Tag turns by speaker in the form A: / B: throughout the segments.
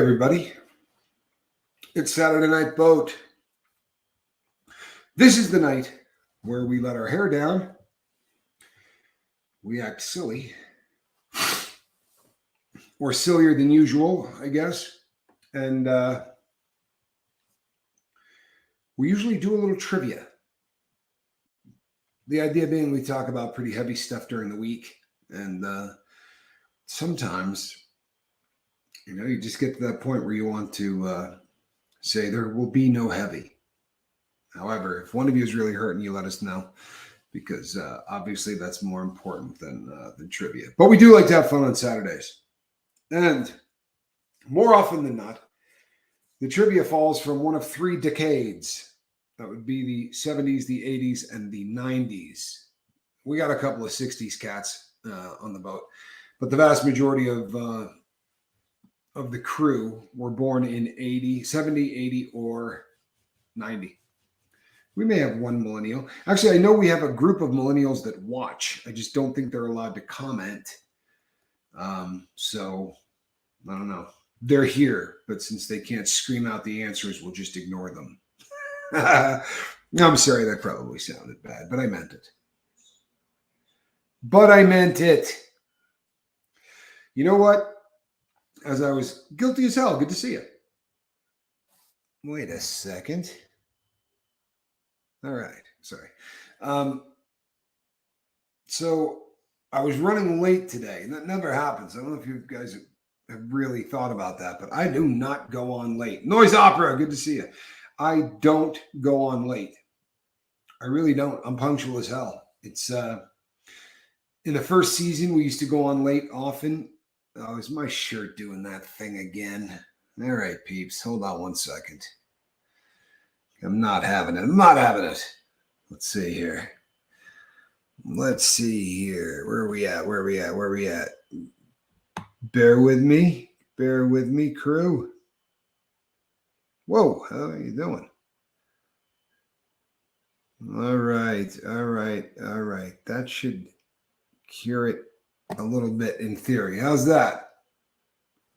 A: everybody. It's Saturday Night Boat. This is the night where we let our hair down, we act silly, or sillier than usual, I guess, and we usually do a little trivia. The idea being we talk about pretty heavy stuff during the week, and sometimes, you just get to that point where you want to say there will be no heavy. However, if one of you is really hurting, you let us know, because obviously that's more important than trivia. But we do like to have fun on Saturdays. And more often than not, the trivia falls from one of three decades. That would be the 70s, the 80s, and the 90s. We got a couple of 60s cats on the boat, but the vast majority of the crew were born in 80, 70, 80, or 90. We may have one millennial. Actually, I know we have a group of millennials that watch. I just don't think they're allowed to comment. So, I don't know. They're here, but since they can't scream out the answers, we'll just ignore them. I'm sorry, that probably sounded bad, but I meant it. You know what? As I was guilty as hell, good to see you. Wait a second. All right, sorry. So I was running late today, and that never happens. I don't know if you guys have really thought about that, but I do not go on late. Noise Opera, good to see you. I don't go on late. I really don't. I'm punctual as hell. It's in the first season, we used to go on late often. Oh, is my shirt doing that thing again? All right, peeps, hold on one second. I'm not having it. Let's see here. Where are we at? Bear with me, crew. Whoa, how are you doing? All right. That should cure it a little bit in theory. How's that?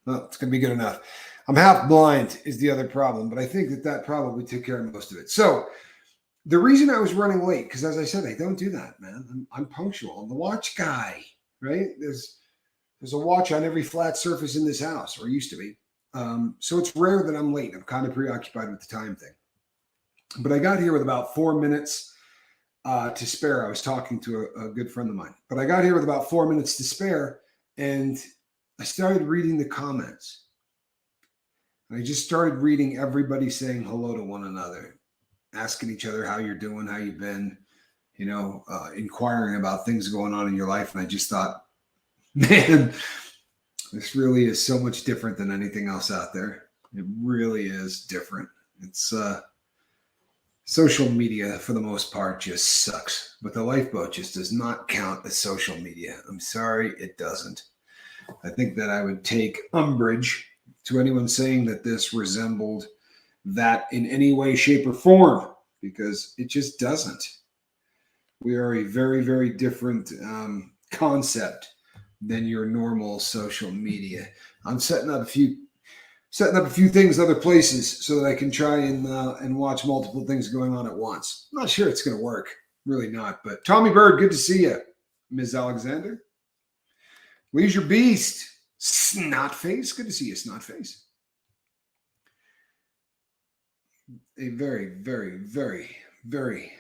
A: Well, it's going to be good enough. I'm half blind is the other problem, but I think that probably took care of most of it. So the reason I was running late, because as I said, I don't do that, man. I'm punctual. I'm the watch guy, right? There's a watch on every flat surface in this house, or used to be. So it's rare that I'm late. I'm kind of preoccupied with the time thing. But I got here with about 4 minutes to spare. I was talking to a good friend of mine. But I got here with about 4 minutes to spare, and I started reading the comments. I just started reading everybody saying hello to one another, asking each other how you're doing, how you've been, inquiring about things going on in your life. And I just thought, man, this really is so much different than anything else out there. It really is different. It's social media, for the most part, just sucks. But the lifeboat just does not count as social media. I'm sorry, it doesn't. I think that I would take umbrage to anyone saying that this resembled that in any way, shape, or form, because it just doesn't. We are a very, very different concept than your normal social media. I'm setting up a few things other places so that I can try and watch multiple things going on at once. I'm not sure it's going to work. Really not. But Tommy Bird, good to see you. Ms. Alexander. Leisure Beast. Snotface. Good to see you, Snotface. A very, very, very, very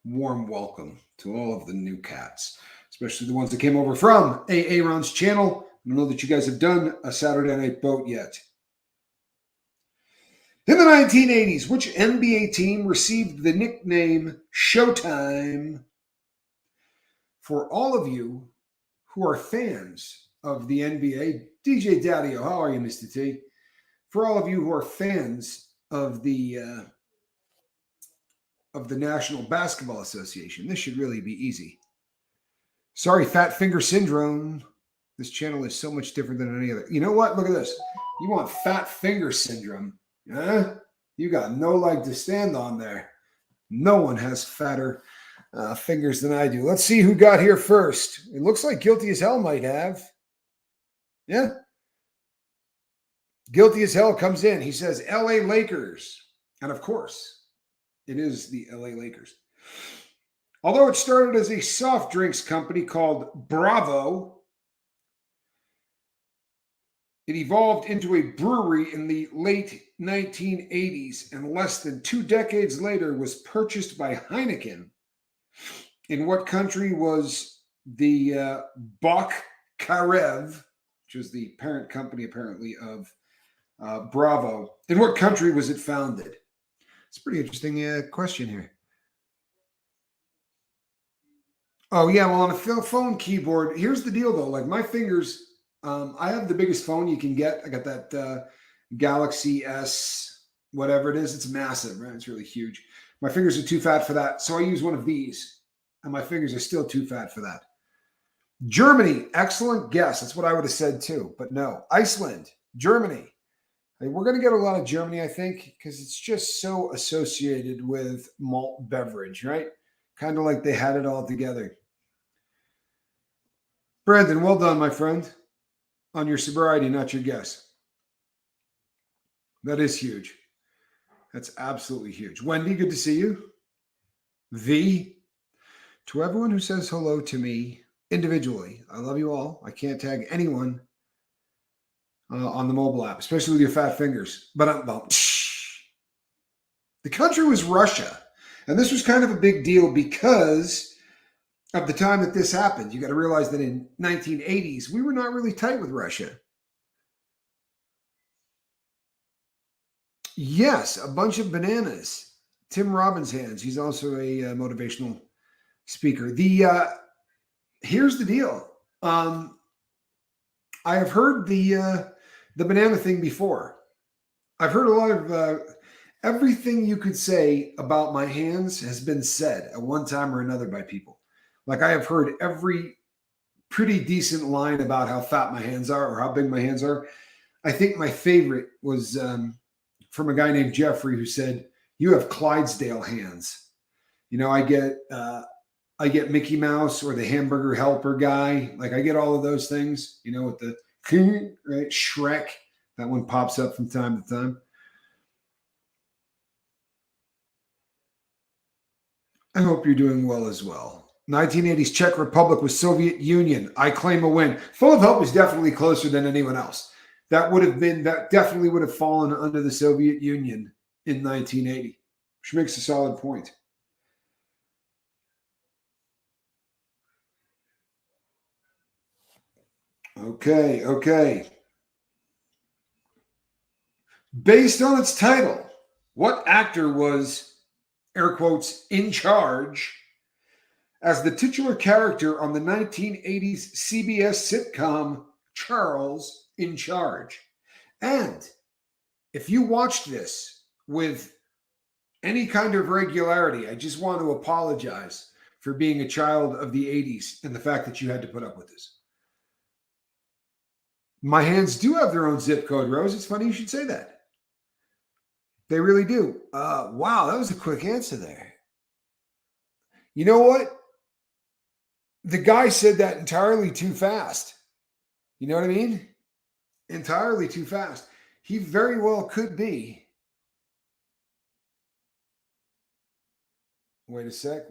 A: warm welcome to all of the new cats, especially the ones that came over from Aaron's channel. I don't know that you guys have done a Saturday Night Boat yet. In the 1980s, which NBA team received the nickname Showtime? For all of you who are fans of the NBA, DJ Daddio, how are you, Mr. T? For all of you who are fans of the National Basketball Association, this should really be easy. Sorry, Fat Finger Syndrome. This channel is so much different than any other. You know what? Look at this. You want Fat Finger Syndrome. Huh? You got no leg to stand on there. No one has fatter fingers than I do. Let's see who got here first. It looks like Guilty as Hell might have. Yeah. Guilty as hell comes in. He says LA Lakers. And of course, it is the LA Lakers. Although it started as a soft drinks company called Bravo, it evolved into a brewery in the late 1980s and less than 2 decades later was purchased by Heineken. In what country was the Bach Karev, which was the parent company apparently of Bravo, in what country was it founded? It's a pretty interesting question here. Oh, yeah. Well, on a phone keyboard, here's the deal though. Like my fingers, I have the biggest phone you can get. I got that Galaxy S, whatever it is. It's massive, right? It's really huge. My fingers are too fat for that. So I use one of these, and my fingers are still too fat for that. Germany, excellent guess. That's what I would have said too, but no. Iceland, Germany. We're going to get a lot of Germany, I think, because it's just so associated with malt beverage, right? Kind of like they had it all together. Brandon, well done, my friend, on your sobriety, not your guess. That is huge. That's absolutely huge. Wendy, good to see you. V, to everyone who says hello to me individually, I love you all. I can't tag anyone on the mobile app, especially with your fat fingers. But the country was Russia. And this was kind of a big deal because of the time that this happened. You got to realize that in 1980s, we were not really tight with Russia. Yes, a bunch of bananas. Tim Robbins' hands. He's also a motivational speaker. Here's the deal. I have heard the banana thing before. I've heard a lot of everything you could say about my hands has been said at one time or another by people. Like I have heard every pretty decent line about how fat my hands are or how big my hands are. I think my favorite was from a guy named Jeffrey who said, "You have Clydesdale hands." You know, I get Mickey Mouse or the hamburger helper guy. Like I get all of those things, you know, with the right Shrek. That one pops up from time to time. I hope you're doing well as well. 1980s Czech Republic with Soviet Union. I claim a win. Full of Hope is definitely closer than anyone else. That definitely would have fallen under the Soviet Union in 1980, which makes a solid point. Okay. Based on its title, what actor was, air quotes, in charge as the titular character on the 1980s CBS sitcom Charles in Charge? And if you watched this with any kind of regularity, I just want to apologize for being a child of the 80s and the fact that you had to put up with this. My hands do have their own zip code, Rose. It's funny you should say that. They really do. Wow, that was a quick answer there. You know what? The guy said that entirely too fast. You know what I mean? Entirely too fast. He very well could be. Wait a sec.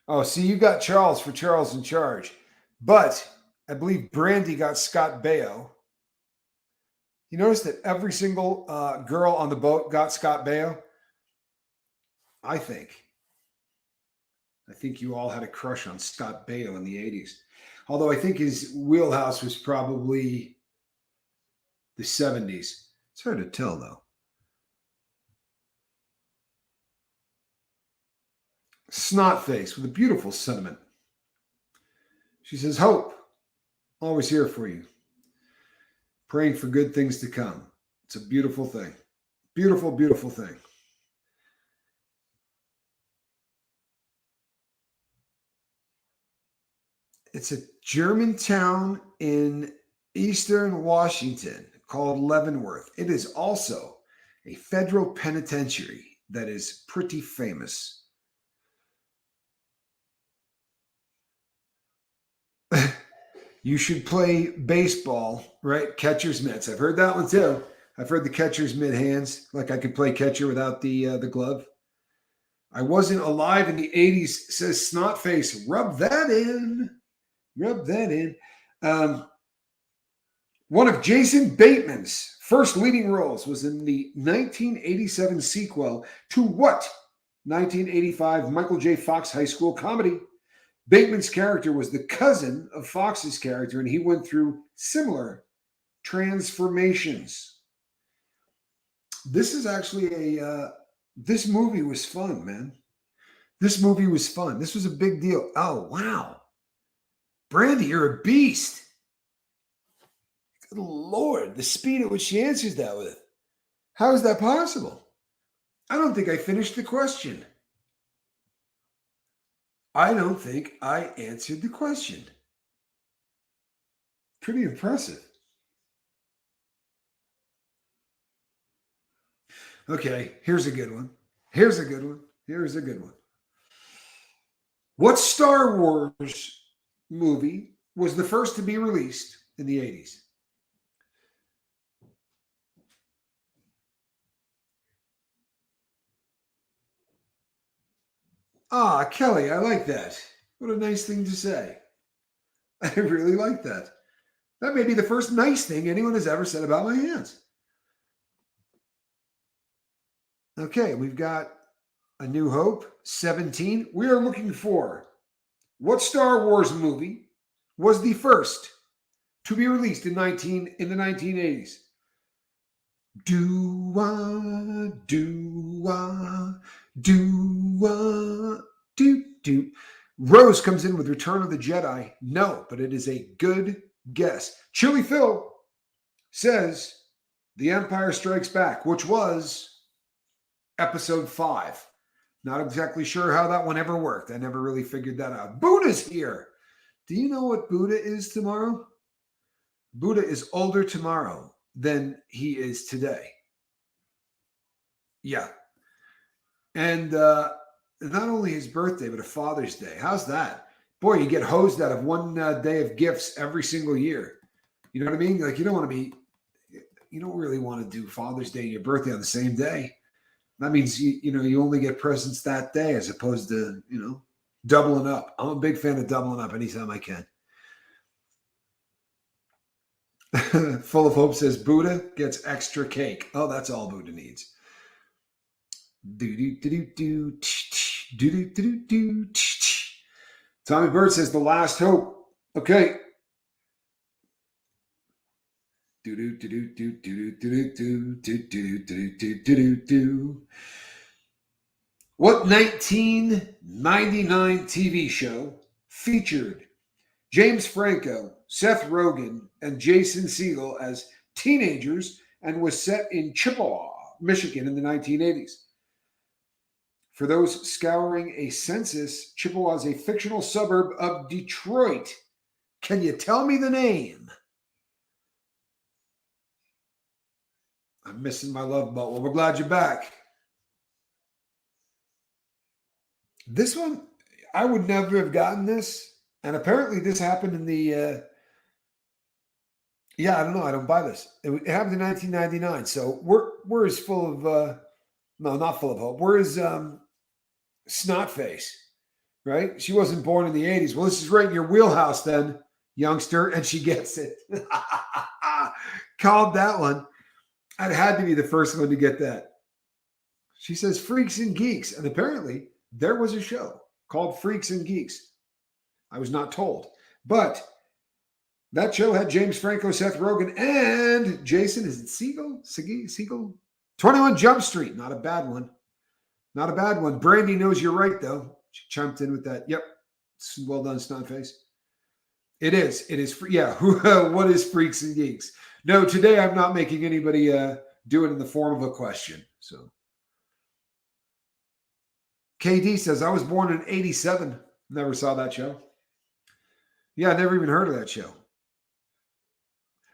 A: Oh, see, you got Charles for Charles in Charge. But I believe Brandy got Scott Baio. You notice that every single girl on the boat got Scott Baio? I think you all had a crush on Scott Baio in the 80s. Although I think his wheelhouse was probably the 70s. It's hard to tell, though. Snotface with a beautiful sentiment. She says, Hope, always here for you. Praying for good things to come. It's a beautiful thing. Beautiful, beautiful thing. It's a German town in eastern Washington called Leavenworth. It is also a federal penitentiary that is pretty famous. You should play baseball, right? Catcher's mitts. I've heard that one too. I've heard the catcher's mitt hands. Like I could play catcher without the glove. I wasn't alive in the 80s, says Snotface. Rub that in. Rub that in. One of Jason Bateman's first leading roles was in the 1987 sequel to what 1985 Michael J. Fox high school comedy? Bateman's character was the cousin of Fox's character, and he went through similar transformations. This is actually this movie was fun, man. This movie was fun. This was a big deal. Oh, wow. Brandy, you're a beast. Good Lord, the speed at which she answers that with. How is that possible? I don't think I finished the question. I don't think I answered the question. Pretty impressive. Okay, here's a good one. Here's a good one. Here's a good one. What Star Wars movie was the first to be released in the 80s? Ah, Kelly, I like that. What a nice thing to say. I really like that. That may be the first nice thing anyone has ever said about my hands. Okay, we've got A New Hope, 17. We are looking for what Star Wars movie was the first to be released in the 1980s? Do. Rose comes in with Return of the Jedi. No, but it is a good guess. Chili Phil says The Empire Strikes Back, which was episode 5. Not exactly sure how that one ever worked. I never really figured that out. Buddha's here. Do you know what Buddha is tomorrow? Buddha is older tomorrow than he is today. Yeah. And not only his birthday, but a Father's Day. How's that? Boy, you get hosed out of one day of gifts every single year. You know what I mean? Like you don't really want to do Father's Day and your birthday on the same day. That means you only get presents that day as opposed to, doubling up. I'm a big fan of doubling up anytime I can. Full of Hope says Buddha gets extra cake. Oh, that's all Buddha needs. Tommy Bird says The Last Hope. Okay. What 1999 TV show featured James Franco, Seth Rogen, and Jason Segel as teenagers and was set in Chippewa, Michigan in the 1980s? For those scouring a census, Chippewa is a fictional suburb of Detroit. Can you tell me the name? I'm missing my love boat. Well, we're glad you're back. This one, I would never have gotten this. And apparently this happened in the, I don't know. I don't buy this. It happened in 1999. So we're as full of, no, not full of hope. We're as Snotface, right? She wasn't born in the 80s. Well, this is right in your wheelhouse then, youngster. And she gets it. Called that one. I had to be the first one to get that. She says Freaks and Geeks. And apparently there was a show called Freaks and Geeks. I was not told. But that show had James Franco, Seth Rogen, and Jason, is it Segel? 21 Jump Street. Not a bad one. Not a bad one. Brandy knows you're right, though. She chimed in with that. Yep. Well done, Snotface. It is. It is. Yeah. What is Freaks and Geeks? No, today I'm not making anybody do it in the form of a question. So KD says, I was born in 87. Never saw that show. Yeah, I never even heard of that show.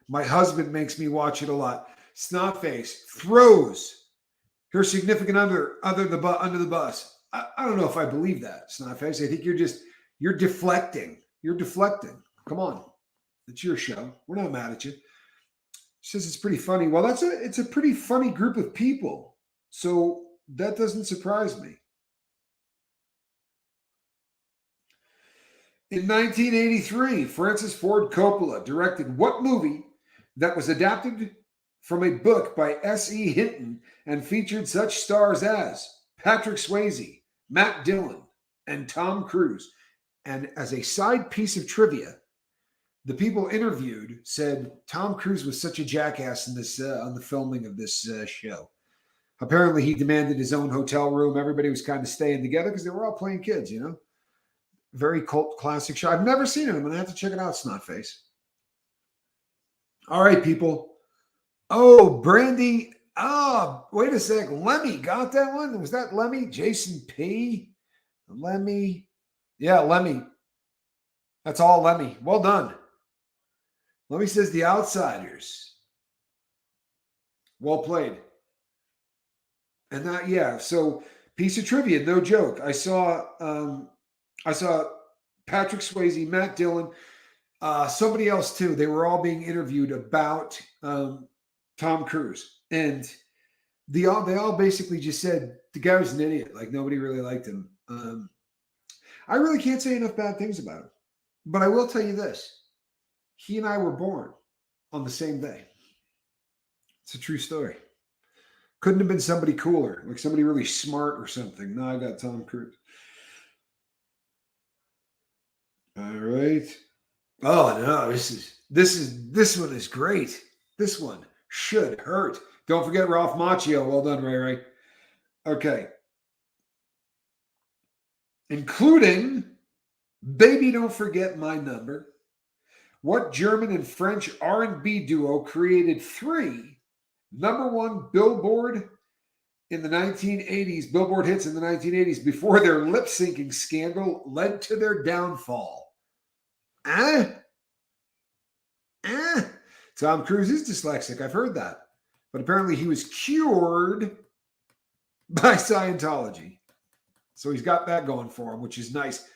A: My husband makes me watch it a lot. Snotface throws her significant other under the bus. I don't know if I believe that, Snotface. I think you're deflecting. You're deflecting. Come on. It's your show. We're not mad at you. She says it's pretty funny. Well, it's a pretty funny group of people. So that doesn't surprise me. In 1983, Francis Ford Coppola directed what movie that was adapted from a book by S.E. Hinton and featured such stars as Patrick Swayze, Matt Dillon, and Tom Cruise? And as a side piece of trivia, the people interviewed said Tom Cruise was such a jackass in this on the filming of this show. Apparently, he demanded his own hotel room. Everybody was kind of staying together because they were all playing kids, you know. Very cult classic show. I've never seen it. I'm gonna have to check it out, Snotface. All right, people. Oh, Brandy. Oh, wait a sec. Lemmy got that one. Was that Lemmy? Jason P. Lemmy. Yeah, Lemmy. That's all Lemmy. Well done. Lemmy says The Outsiders. Well played. And that, yeah. So piece of trivia, no joke. I saw Patrick Swayze, Matt Dillon, somebody else too. They were all being interviewed about Tom Cruise, and they all basically just said the guy was an idiot. Like nobody really liked him. I really can't say enough bad things about him, but I will tell you this: he and I were born on the same day. It's a true story. Couldn't have been somebody cooler, like somebody really smart or something. No, I got Tom Cruise. All right. Oh no, this one is great. This one should hurt. Don't forget Ralph Macchio. Well done, Ray Ray. Okay. Including Baby Don't Forget My Number. What German and French R&B duo created 3 #1 Billboard in the 1980s, Billboard hits in the 1980s before their lip syncing scandal led to their downfall? Tom Cruise is dyslexic. I've heard that. But apparently he was cured by Scientology. So he's got that going for him, which is nice.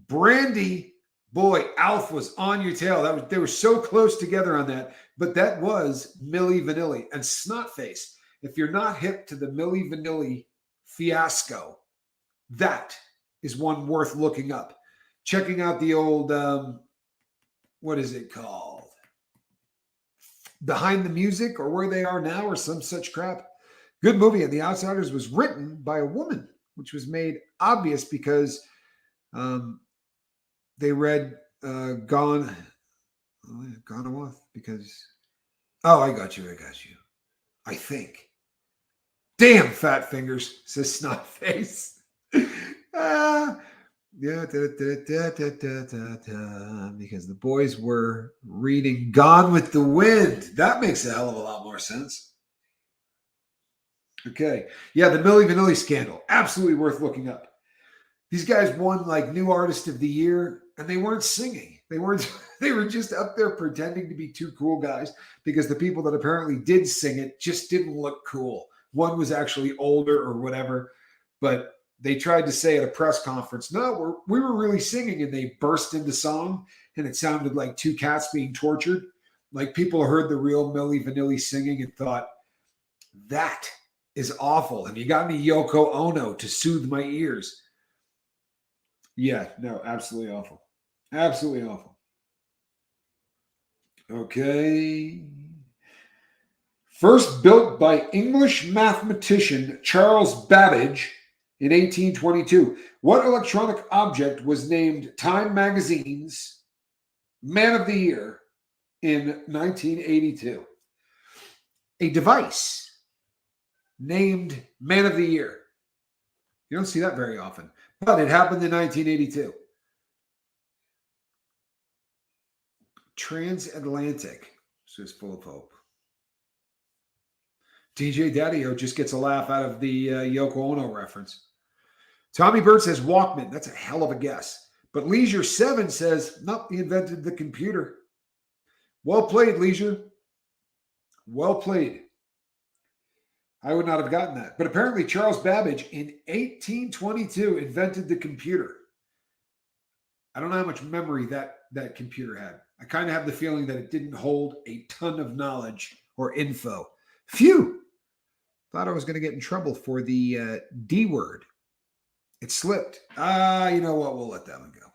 A: Brandy, boy, Alf was on your tail. They were so close together on that. But that was Milli Vanilli. And Snotface, if you're not hip to the Milli Vanilli fiasco, that is one worth looking up. Checking out the old, what is it called? Behind the Music or Where They Are Now or some such crap. Good movie. And The Outsiders was written by a woman, which was made obvious because they read Gone Off because, oh, I got you. I think. Damn, fat fingers, says Snotface. Yeah, because the boys were reading Gone with the Wind. That makes a hell of a lot more sense. Okay. Yeah, the Milli Vanilli scandal. Absolutely worth looking up. These guys won like New Artist of the Year, and they weren't singing. They were just up there pretending to be 2 cool guys because the people that apparently did sing it just didn't look cool. One was actually older or whatever, but they tried to say at a press conference, no, we were really singing, and they burst into song, and it sounded like 2 cats being tortured. Like people heard the real Milli Vanilli singing and thought, that is awful. And you got me Yoko Ono to soothe my ears. Yeah, no, absolutely awful. Absolutely awful. Okay. First built by English mathematician Charles Babbage in 1822. What electronic object was named Time Magazine's Man of the Year in 1982? A device named Man of the Year. You don't see that very often, but it happened in 1982. Transatlantic, says Full of Hope. DJ Daddy-O just gets a laugh out of the Yoko Ono reference. Tommy Bird says Walkman. That's a hell of a guess. But Leisure 7 says, nope, he invented the computer. Well played, Leisure. Well played. I would not have gotten that. But apparently Charles Babbage in 1822 invented the computer. I don't know how much memory that computer had. I kind of have the feeling that it didn't hold a ton of knowledge or info. Phew! Thought I was going to get in trouble for the D word. It slipped. You know what? We'll let that one go.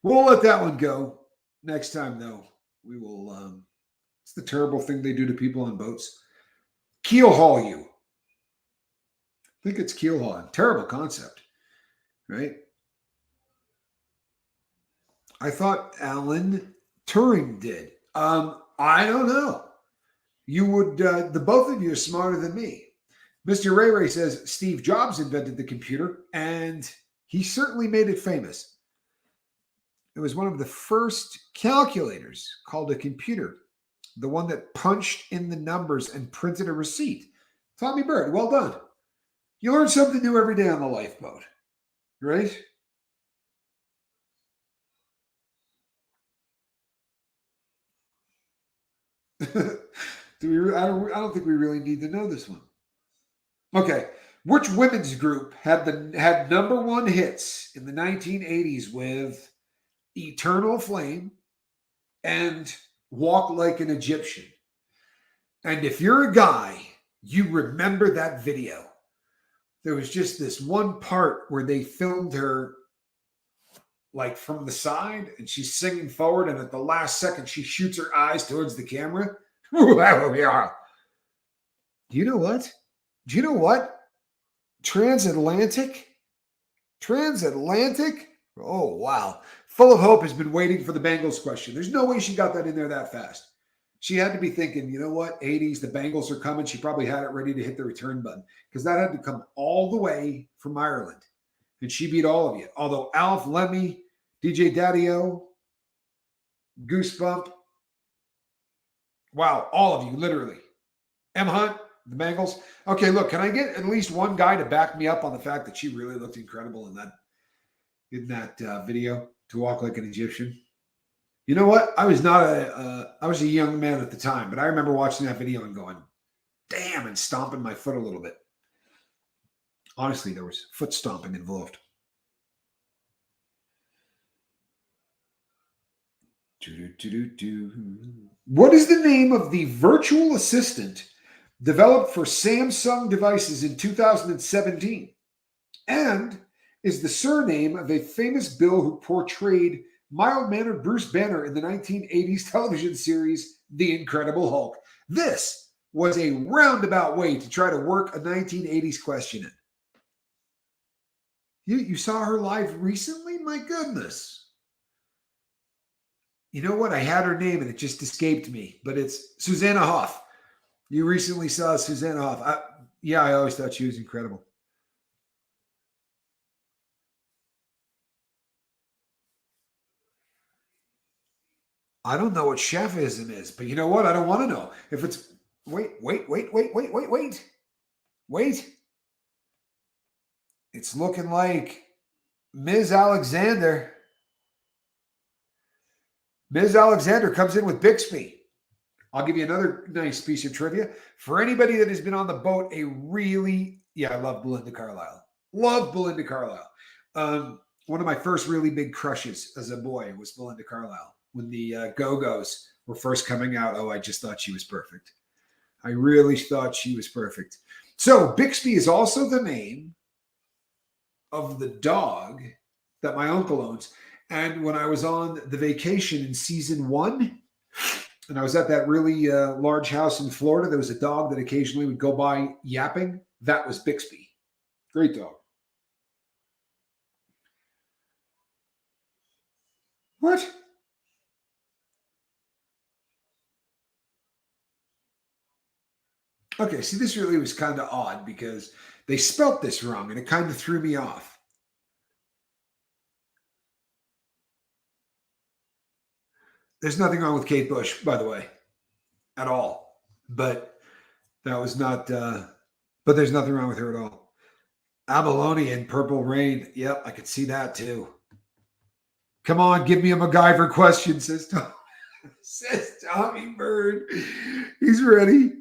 A: We'll let that one go. Next time, though, we will. It's the terrible thing they do to people on boats. Keel haul you. I think it's keel hauling. Terrible concept, right? I thought Alan Turing did. I don't know. You would, the both of you are smarter than me. Mr. Ray Ray says Steve Jobs invented the computer, and he certainly made it famous. It was one of the first calculators called a computer, the one that punched in the numbers and printed a receipt. Tommy Bird, well done. You learn something new every day on the lifeboat, right? I don't think we really need to know this one. Okay. Which women's group had number one hits in the 1980s with Eternal Flame and Walk Like an Egyptian? And if you're a guy, you remember that video. There was just this one part where they filmed her like from the side and she's singing forward, and at the last second she shoots her eyes towards the camera. Do you know what? Do you know what? Transatlantic? Oh, wow. Full of Hope has been waiting for the Bengals question. There's no way she got that in there that fast. She had to be thinking, you know what? 80s, the Bengals are coming. She probably had it ready to hit the return button because that had to come all the way from Ireland. And she beat all of you. Although Alf, Lemmy, DJ Daddy-O, Goosebump. Wow, all of you, literally. M. Hunt, the Bengals. Okay, look, can I get at least one guy to back me up on the fact that she really looked incredible in that video, to walk like an Egyptian? You know what? I was a young man at the time, but I remember watching that video and going, damn, and stomping my foot a little bit. Honestly, there was foot stomping involved. What is the name of the virtual assistant developed for Samsung devices in 2017? And is the surname of a famous Bill who portrayed mild-mannered Bruce Banner in the 1980s television series The Incredible Hulk? This was a roundabout way to try to work a 1980s question in. You saw her live recently? My goodness. You know what? I had her name and it just escaped me, but it's Susanna Hoff. You recently saw Susanna Hoff. I always thought she was incredible. I don't know what chefism is, but you know what? I don't want to know. If it's wait. It's looking like Ms. Alexander. Ms. Alexander comes in with Bixby. I'll give you another nice piece of trivia. For anybody that has been on the boat, I love Belinda Carlisle. Love Belinda Carlisle. One of my first really big crushes as a boy was Belinda Carlisle. When the Go-Go's were first coming out, I just thought she was perfect. I really thought she was perfect. So Bixby is also the name of the dog that my uncle owns. And when I was on the vacation in season 1, and I was at that really large house in Florida, there was a dog that occasionally would go by yapping. That was Bixby. Great dog. What? Okay, see, this really was kind of odd because they spelt this wrong and it kind of threw me off. There's nothing wrong with Kate Bush, by the way, at all. But that was not, but there's nothing wrong with her at all. Abalone and Purple Rain. Yep, I could see that too. Come on, give me a MacGyver question, says Tommy Bird. He's ready.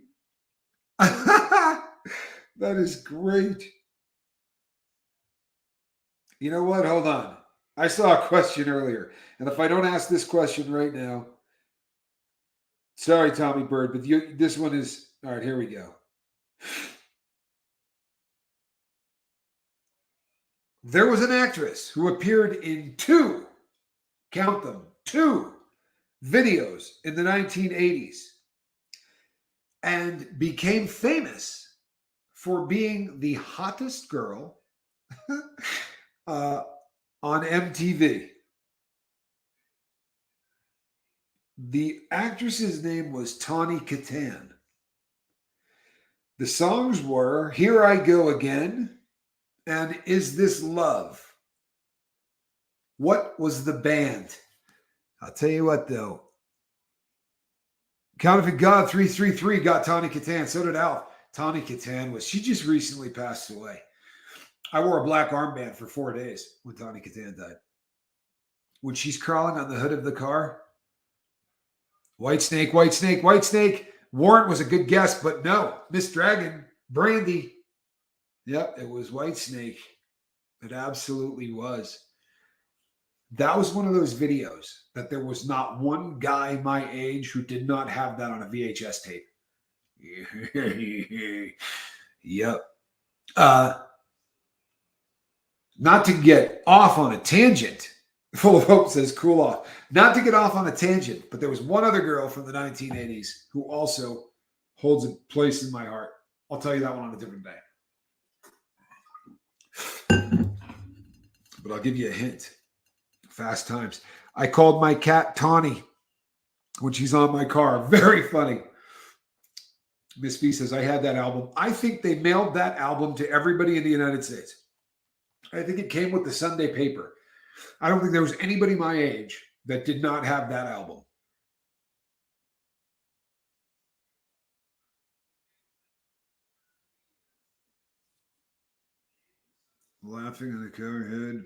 A: That is great. You know what? Hold on. I saw a question earlier, and if I don't ask this question right now, sorry, Tommy Bird, but this one is all right. Here we go. There was an actress who appeared in count them, two videos in the 1980s and became famous for being the hottest girl on MTV. The actress's name was Tawny Kitaen. The songs were Here I Go Again and Is This Love? What was the band? I'll tell you what, though. Counterfeit God 333 got Tawny Kitaen. So did Alf. Tawny Kitaen she just recently passed away. I wore a black armband for 4 days when Tawny Kitaen died. When she's crawling on the hood of the car, White Snake, White Snake, White Snake. Warrant was a good guess, but no. Miss Dragon, Brandy. Yep, it was White Snake. It absolutely was. That was one of those videos that there was not one guy my age who did not have that on a VHS tape. Yep. Not to get off on a tangent. Full of Hope says, cool off. Not to get off on a tangent, but there was one other girl from the 1980s who also holds a place in my heart. I'll tell you that one on a different day. But I'll give you a hint. Fast Times. I called my cat Tawny when she's on my car. Very funny. Miss B says, I had that album. I think they mailed that album to everybody in the United States. I think it came with the Sunday paper. I don't think there was anybody my age that did not have that album. Laughing in the cover head.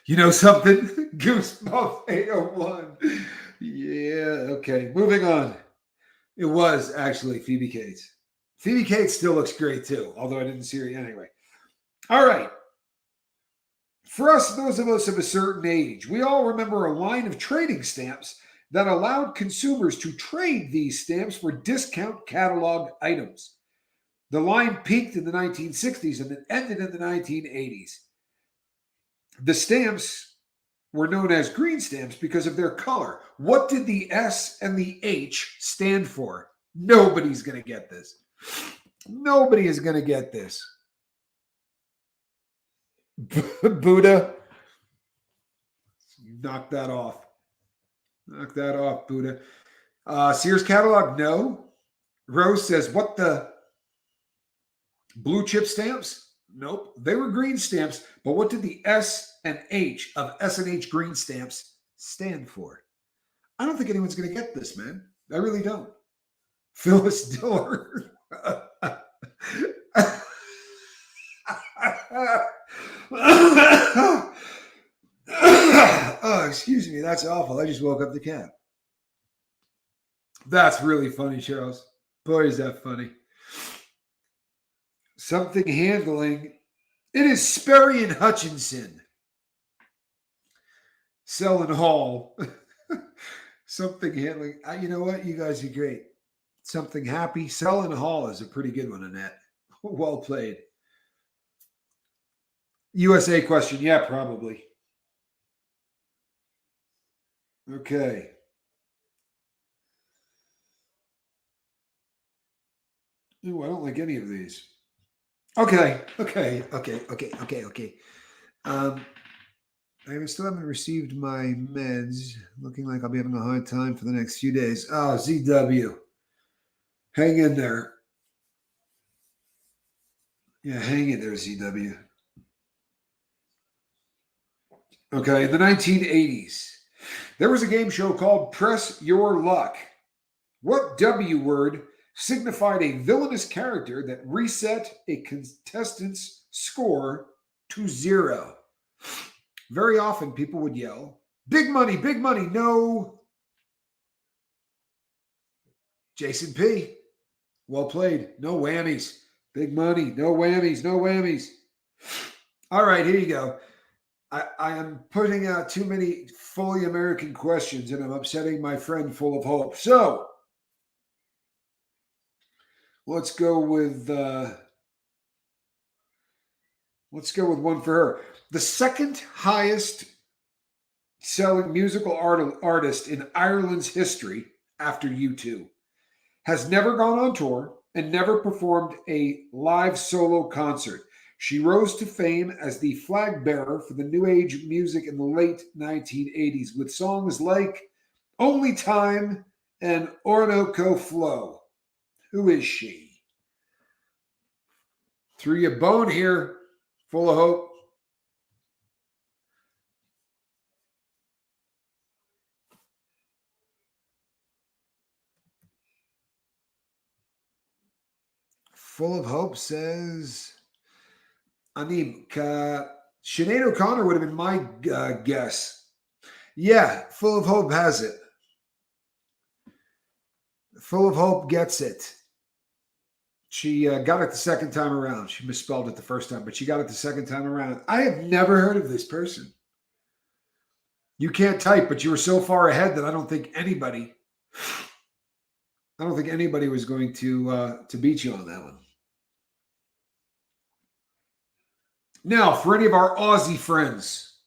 A: You know something? Goosebumps 801. Yeah, okay. Moving on. It was actually Phoebe Cates. Phoebe Cates still looks great too, although I didn't see her anyway. All right. For us, those of us of a certain age, we all remember a line of trading stamps that allowed consumers to trade these stamps for discount catalog items. The line peaked in the 1960s and it ended in the 1980s. The stamps were known as green stamps because of their color. What did the S and the H stand for? Nobody's going to get this. Nobody is going to get this. Buddha. Knock that off. Knock that off, Buddha. Sears catalog, no. Rose says, what the blue chip stamps? Nope. They were green stamps, but what did the S and H of S&H green stamps stand for? I don't think anyone's going to get this, man. I really don't. Phyllis Diller. Oh, excuse me. That's awful. I just woke up the cat. That's really funny, Charles. Boy, is that funny. Something handling. It is Sperry and Hutchinson. Selling Hall. Something handling. You know what? You guys are great. Something happy. Selling Hall is a pretty good one, Annette. Well played. USA question. Yeah, probably. Okay. Ooh, I don't like any of these. Okay. I still haven't received my meds. Looking like I'll be having a hard time for the next few days. Oh, ZW. Hang in there. Yeah, hang in there, ZW. Okay, in the 1980s, there was a game show called Press Your Luck. What W word signified a villainous character that reset a contestant's score to 0? Very often people would yell, big money, no. Jason P. Well played. No whammies. Big money. No whammies. All right, here you go. I am putting out too many fully American questions and I'm upsetting my friend full of hope. So let's go with one for her. The second highest selling musical artist in Ireland's history after U2 has never gone on tour and never performed a live solo concert. She rose to fame as the flag bearer for the new age music in the late 1980s with songs like Only Time and Orinoco Flow. Who is she? Threw you a bone here, full of hope. Full of hope says Anim. Sinead O'Connor would have been my guess. Yeah, Full of Hope has it. Full of Hope gets it. She got it the second time around. She misspelled it the first time, but she got it the second time around. I have never heard of this person. You can't type, but you were so far ahead that I don't think anybody was going to beat you on that one. Now, for any of our Aussie friends,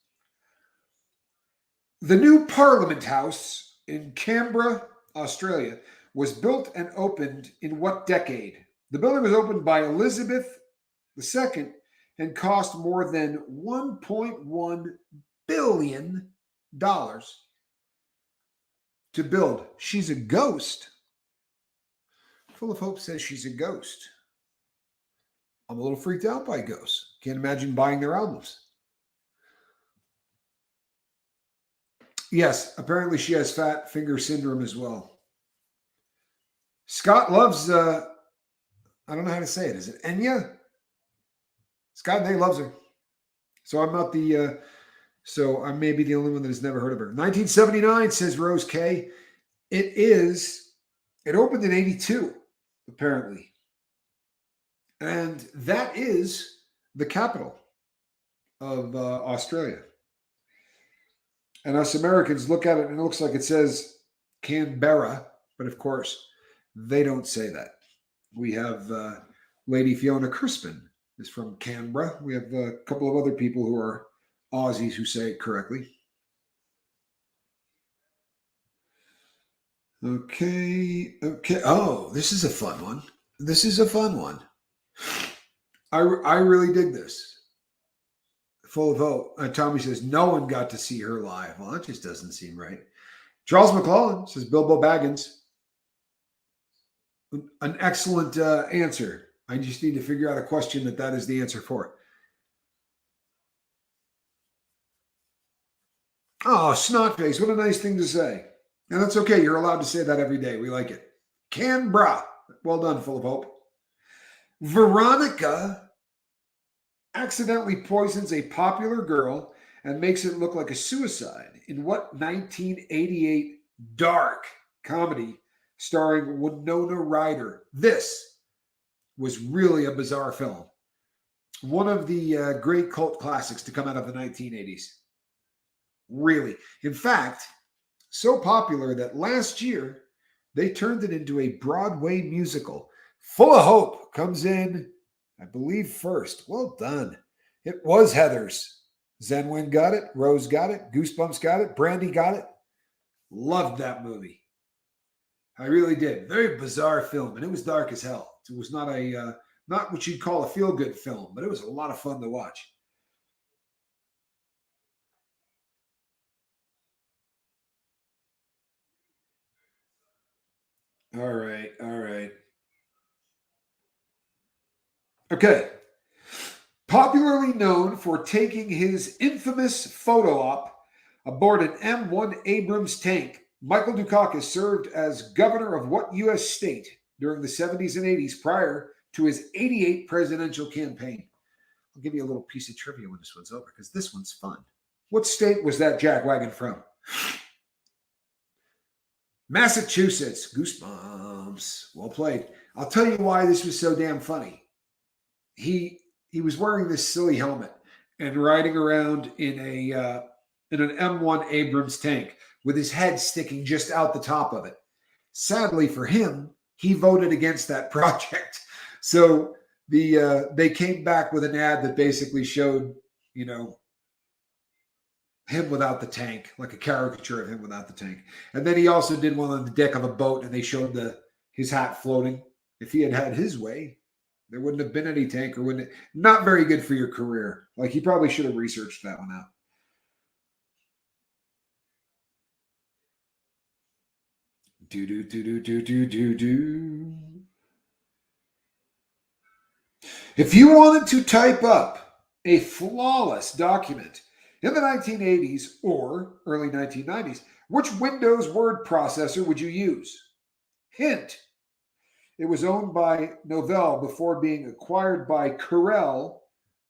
A: the new Parliament House in Canberra, Australia, was built and opened in what decade? The building was opened by Elizabeth II and cost more than $1.1 billion to build. She's a ghost. Full of Hope says she's a ghost. I'm a little freaked out by ghosts. Can't imagine buying their albums. Yes, apparently she has fat finger syndrome as well. Scott loves, I don't know how to say it. Is it Enya? Scott Day loves her. So I'm not the, so I may be the only one that has never heard of her. 1979, says Rose K. It opened in 82, apparently. And that is the capital of Australia. And us Americans look at it and it looks like it says Canberra, but of course, they don't say that. We have Lady Fiona Crispin is from Canberra. We have a couple of other people who are Aussies who say it correctly. Okay. Oh, this is a fun one. I really dig this. Full of hope. Tommy says no one got to see her live. Well, that just doesn't seem right. Charles McClellan says Bilbo Baggins. An excellent answer. I just need to figure out a question that is the answer for. Oh, snotface. What a nice thing to say. And that's okay. You're allowed to say that every day. We like it. Canberra. Well done, Full of Hope. Veronica accidentally poisons a popular girl and makes it look like a suicide in what 1988 dark comedy starring Winona Ryder? This was really a bizarre film. One of the great cult classics to come out of the 1980s. Really. In fact, so popular that last year they turned it into a Broadway musical. Full of Hope comes in, I believe, first. Well done. It was Heathers. Zenwin got it. Rose got it. Goosebumps got it. Brandy got it. Loved that movie. I really did. Very bizarre film, and it was dark as hell. It was not what you'd call a feel-good film, but it was a lot of fun to watch. All right. Okay. Popularly known for taking his infamous photo op aboard an M1 Abrams tank, Michael Dukakis served as governor of what U.S. state during the 70s and 80s prior to his 88 presidential campaign? I'll give you a little piece of trivia when this one's over because this one's fun. What state was that jackwagon from? Massachusetts. Goosebumps. Well played. I'll tell you why this was so damn funny. He was wearing this silly helmet, and riding around in an M1 Abrams tank with his head sticking just out the top of it. Sadly for him, he voted against that project. So they came back with an ad that basically showed, him without the tank, like a caricature of him without the tank. And then he also did one on the deck of a boat, and they showed his hat floating. If he had had his way, there wouldn't have been any tank, or wouldn't it? Not very good for your career. Like, he probably should have researched that one out. Do. If you wanted to type up a flawless document in the 1980s or early 1990s, which Windows word processor would you use? Hint: it was owned by Novell before being acquired by Corel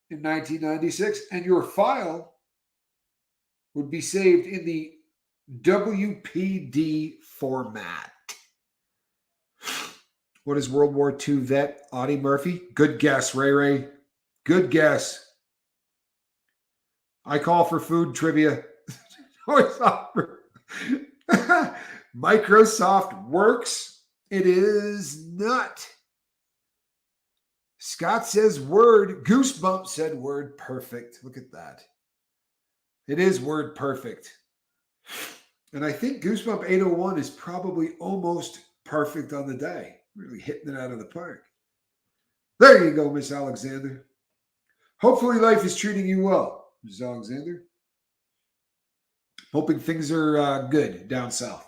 A: in 1996, and your file would be saved in the WPD format. What is World War II vet? Audie Murphy? Good guess, Ray Ray. Good guess. I call for food trivia. Microsoft Works. It is not. Scott says Word. Goosebump said Word perfect. Look at that. It is Word perfect. And I think Goosebump 801 is probably almost perfect on the day. Really hitting it out of the park. There you go, Miss Alexander. Hopefully life is treating you well, Miss Alexander. Hoping things are good down south.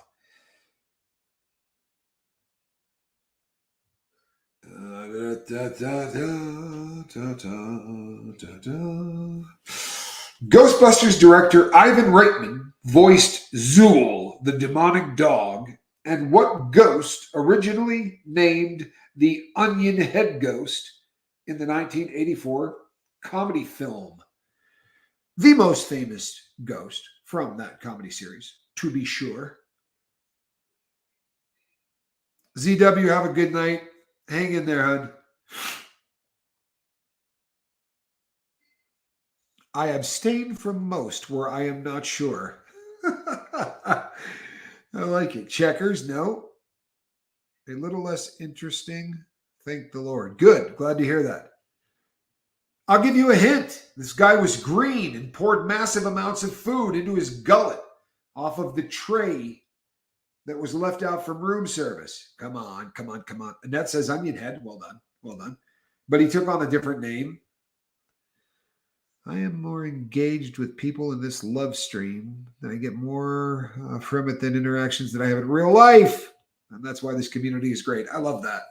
A: Ghostbusters director Ivan Reitman voiced Zool, the demonic dog, and what ghost originally named the Onion Head Ghost in the 1984 comedy film? The most famous ghost from that comedy series, to be sure. ZW, have a good night. Hang in there, hon. I abstain from most where I am not sure. I like it. Checkers, no. A little less interesting. Thank the Lord. Good. Glad to hear that. I'll give you a hint. This guy was green and poured massive amounts of food into his gullet off of the tray that was left out from room service. Come on. Annette says Onion Head. Well done. But he took on a different name. I am more engaged with people in this love stream. I get more from it than interactions that I have in real life. And that's why this community is great. I love that.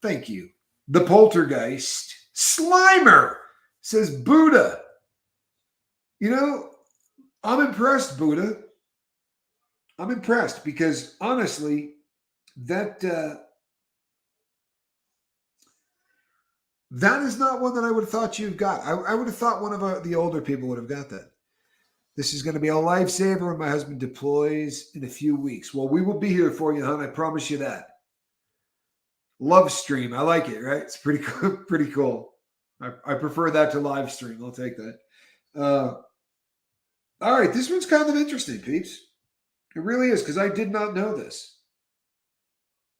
A: Thank you. The Poltergeist. Slimer says Buddha. I'm impressed, Buddha. I'm impressed because honestly, that is not one that I would have thought you've got. I would have thought one of the older people would have got that. This is going to be a lifesaver when my husband deploys in a few weeks. Well, we will be here for you, hon. I promise you that. Love stream. I like it, right? It's pretty cool. I prefer that to live stream. I'll take that. All right. This one's kind of interesting, peeps. It really is, because I did not know this.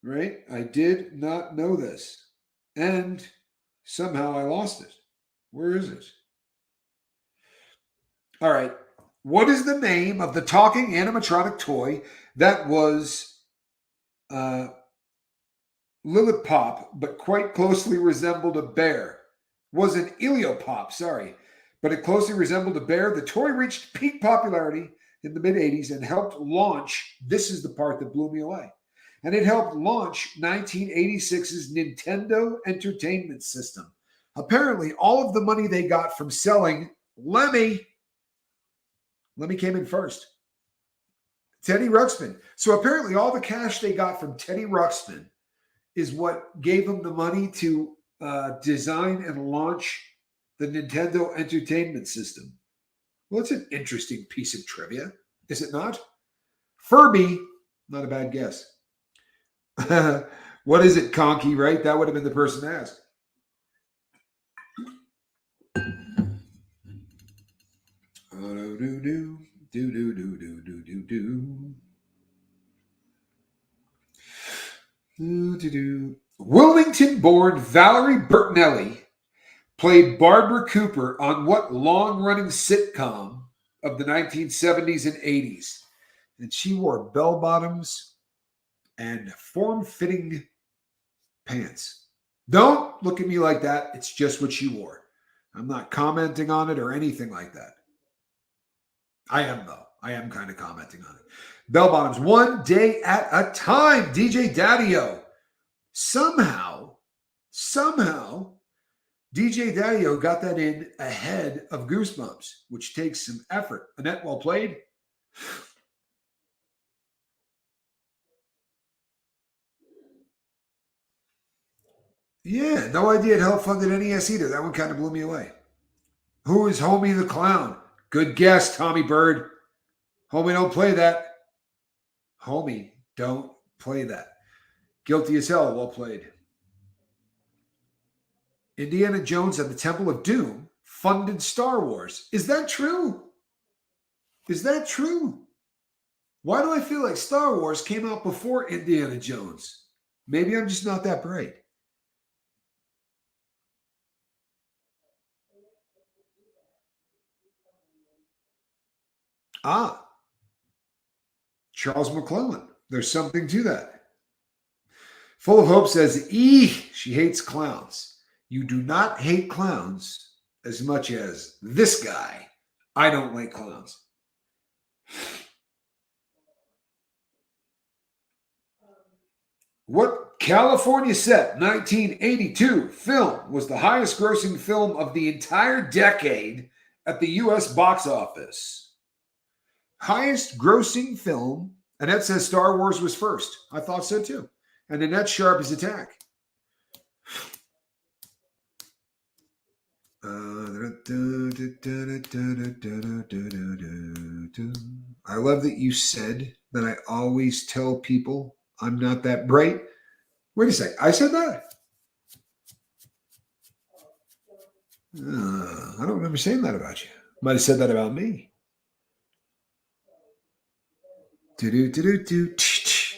A: Right? I did not know this. And somehow I lost it. Where is it? All right. What is the name of the talking animatronic toy that was Lillipop, but quite closely resembled a bear? Was an Iliopop, sorry. But it closely resembled a bear. The toy reached peak popularity in the mid-'80s and helped launch, this is the part that blew me away, and it helped launch 1986's Nintendo Entertainment System. Apparently, all of the money they got from selling Lemmy came in first. Teddy Ruxpin. So apparently all the cash they got from Teddy Ruxpin is what gave them the money to design and launch the Nintendo Entertainment System. Well, it's an interesting piece of trivia, is it not? Furby, not a bad guess. What is it, Conky, right? That would have been the person to ask. Wilmington-born Valerie Bertinelli played Barbara Cooper on what long-running sitcom of the 1970s and 80s? And she wore bell-bottoms and form-fitting pants. Don't look at me like that. It's just what she wore. I'm not commenting on it or anything like that. I am, though. I am kind of commenting on it. Bell-bottoms, one day at a time. DJ Daddy-O. Somehow, DJ Daddy-O got that in ahead of Goosebumps, which takes some effort. Annette, well played. Yeah, no idea it helped funded NES either. That one kind of blew me away. Who is Homie the Clown? Good guess, Tommy Bird. Homie, don't play that. Homie, don't play that. Guilty as hell, well played. Indiana Jones and the Temple of Doom funded Star Wars. Is that true? Is that true? Why do I feel like Star Wars came out before Indiana Jones? Maybe I'm just not that bright. Charles McClellan. There's something to that. Full of Hope says, she hates clowns. You do not hate clowns as much as this guy. I don't like clowns. What California set 1982 film was the highest grossing film of the entire decade at the U.S. box office? Highest grossing film. Annette says Star Wars was first. I thought so too. And Annette sharp as attack. I love that you said that I always tell people I'm not that bright. Wait a sec. I said that? I don't remember saying that about you. Might have said that about me.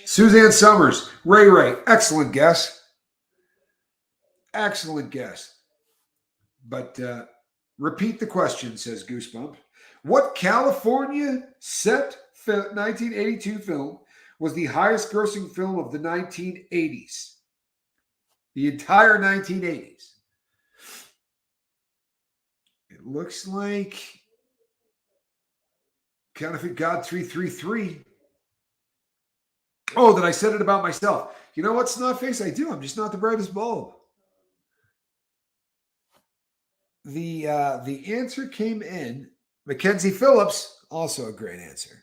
A: Suzanne Summers. Ray. Excellent guess. Excellent guess. But repeat the question, says Goosebump. What California set 1982 film was the highest grossing film of the 1980s? The entire 1980s. It looks like Counterfeit God 333. Oh, that I said it about myself. You know what, Snotface? I do. I'm just not the brightest bulb. The answer came in. Mackenzie Phillips, also a great answer.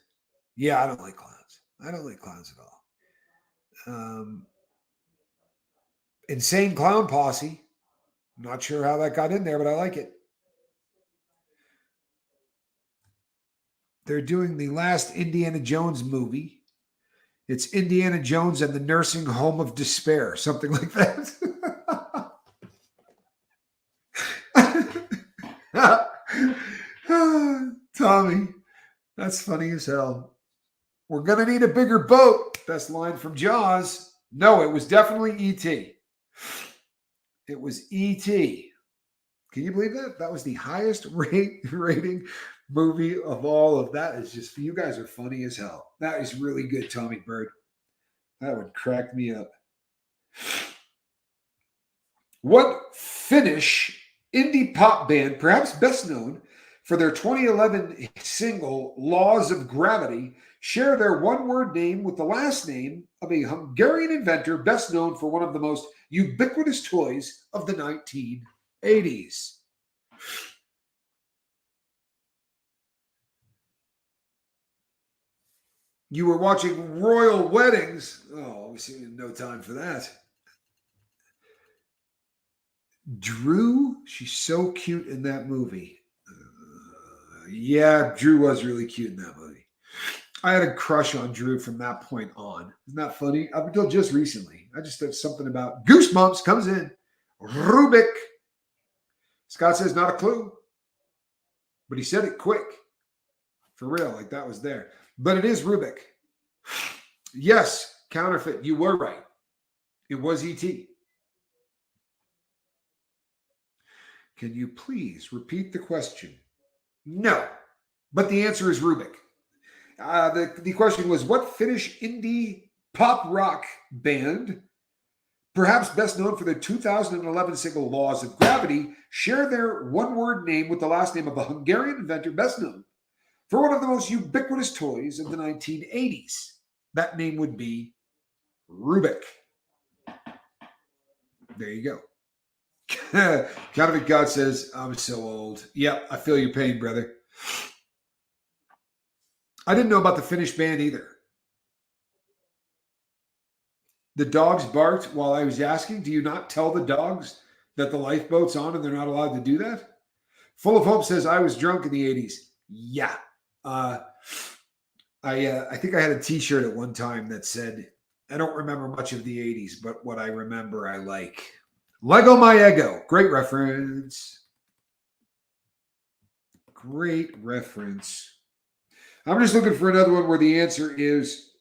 A: Yeah, I don't like clowns. I don't like clowns at all. Insane Clown Posse. Not sure how that got in there, but I like it. They're doing the last Indiana Jones movie. It's Indiana Jones and the Nursing Home of Despair, something like that. Tommy, that's funny as hell. We're going to need a bigger boat. Best line from Jaws. No, it was definitely E.T. It was E.T. Can you believe that? That was the highest rating movie of all of that. Is just, you guys are funny as hell. That is really good, Tommy Bird. That would crack me up. What Finnish indie pop band, perhaps best known for their 2011 single Laws of Gravity, share their one-word name with the last name of a Hungarian inventor best known for one of the most ubiquitous toys of the 1980s? You were watching Royal Weddings. Oh, we see no time for that. Drew, she's so cute in that movie. Yeah, Drew was really cute in that movie. I had a crush on Drew from that point on. Isn't that funny? Up until just recently. I just had something about Goosebumps comes in. Rubik. Scott says not a clue. But he said it quick. For real, like that was there. But it is Rubik. Yes, counterfeit. You were right. It was E.T. Can you please repeat the question? No. But the answer is Rubik. The question was, what Finnish indie pop rock band, perhaps best known for their 2011 single Laws of Gravity, share their one-word name with the last name of a Hungarian inventor best known for one of the most ubiquitous toys of the 1980s? That name would be Rubik. There you go. Counterfeit God says, I'm so old. Yep, I feel your pain, brother. I didn't know about the Finnish band either. The dogs barked while I was asking. Do you not tell the dogs that the lifeboat's on and they're not allowed to do that? Full of Hope says, I was drunk in the 80s. Yeah. I think I had a t-shirt at one time that said, I don't remember much of the 80s, but what I remember I like. Lego My Ego. Great reference. Great reference. I'm just looking for another one where the answer is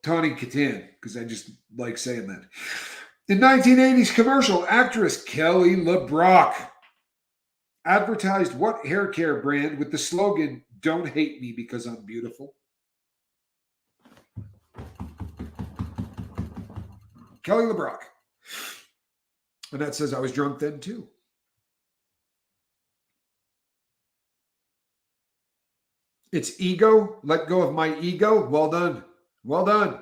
A: Tawny Katan, because I just like saying that. In 1980s commercial, actress Kelly LeBrock advertised what hair care brand with the slogan, Don't hate me because I'm beautiful? Kelly LeBrock. And that says I was drunk then too. It's ego. Let go of my ego. Well done. Well done.